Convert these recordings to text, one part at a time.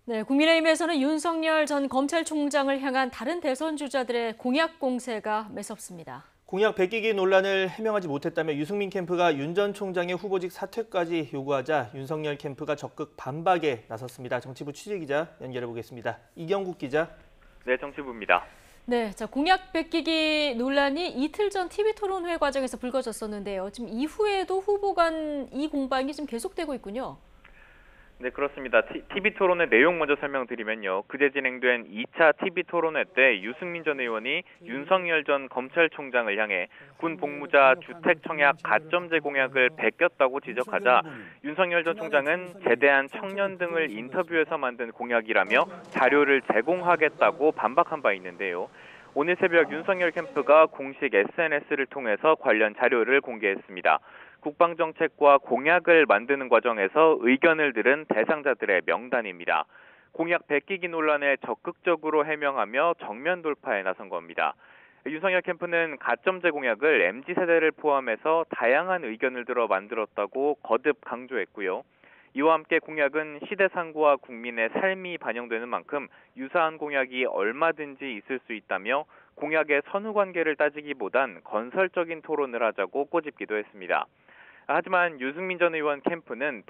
네, 국민의힘에서는 윤석열 전 검찰총장을 향한 다른 대선 주자들의 공약 공세가 매섭습니다. 공약 베끼기 논란을 해명하지 못했다며 유승민 캠프가 윤 전 총장의 후보직 사퇴까지 요구하자 윤석열 캠프가 적극 반박에 나섰습니다. 정치부 취재기자 연결해 보겠습니다. 이경국 기자. 네, 정치부입니다. 네, 공약 베끼기 논란이 이틀 전 TV토론회 과정에서 불거졌었는데요. 지금 이후에도 후보 간 이 공방이 좀 계속되고 있군요. 네, 그렇습니다. TV토론회 내용 먼저 설명드리면요. 그제 진행된 2차 TV토론회 때 유승민 전 의원이 윤석열 전 검찰총장을 향해 군 복무자 주택 청약 가점제 공약을 베꼈다고 지적하자 윤석열 전 총장은 제대한 청년 등을 인터뷰해서 만든 공약이라며 자료를 제공하겠다고 반박한 바 있는데요. 오늘 새벽 윤석열 캠프가 공식 SNS를 통해서 관련 자료를 공개했습니다. 국방정책과 공약을 만드는 과정에서 의견을 들은 대상자들의 명단입니다. 공약 베끼기 논란에 적극적으로 해명하며 정면 돌파에 나선 겁니다. 윤석열 캠프는 가점제 공약을 MZ세대를 포함해서 다양한 의견을 들어 만들었다고 거듭 강조했고요. 이와 함께 공약은 시대상구와 국민의 삶이 반영되는 만큼 유사한 공약이 얼마든지 있을 수 있다며 공약의 선후관계를 따지기보단 건설적인 토론을 하자고 꼬집기도 했습니다. 하지만 유승민 전 의원 캠프는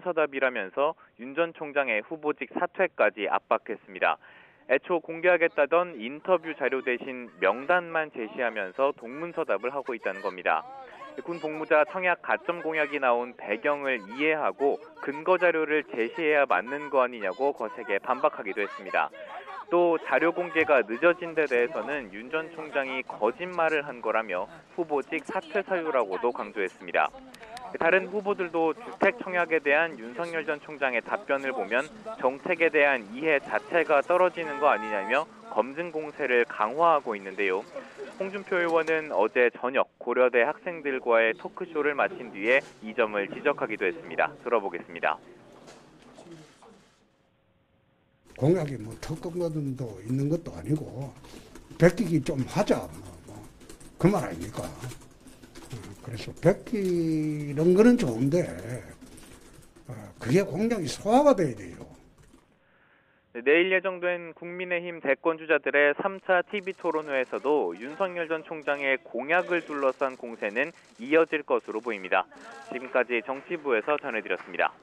동문서답이라면서 윤 전 총장의 후보직 사퇴까지 압박했습니다. 애초 공개하겠다던 인터뷰 자료 대신 명단만 제시하면서 동문서답을 하고 있다는 겁니다. 군 복무자 청약 가점 공약이 나온 배경을 이해하고 근거 자료를 제시해야 맞는 거 아니냐고 거세게 반박하기도 했습니다. 또 자료 공개가 늦어진 데 대해서는 윤 전 총장이 거짓말을 한 거라며 후보직 사퇴 사유라고도 강조했습니다. 다른 후보들도 주택 청약에 대한 윤석열 전 총장의 답변을 보면 정책에 대한 이해 자체가 떨어지는 거 아니냐며 검증 공세를 강화하고 있는데요. 홍준표 의원은 어제 저녁 고려대 학생들과의 토크쇼를 마친 뒤에 이 점을 지적하기도 했습니다. 들어보겠습니다. 공약이 턱ጥቀ거림도 있는 것도 아니고 베끼기 좀 하자 그 말 아닙니까? 그래서 베끼는 거는 좋은데 그게 공약이 소화가 돼야 돼요. 내일 예정된 국민의힘 대권주자들의 3차 TV토론회에서도 윤석열 전 총장의 공약을 둘러싼 공세는 이어질 것으로 보입니다. 지금까지 정치부에서 전해드렸습니다.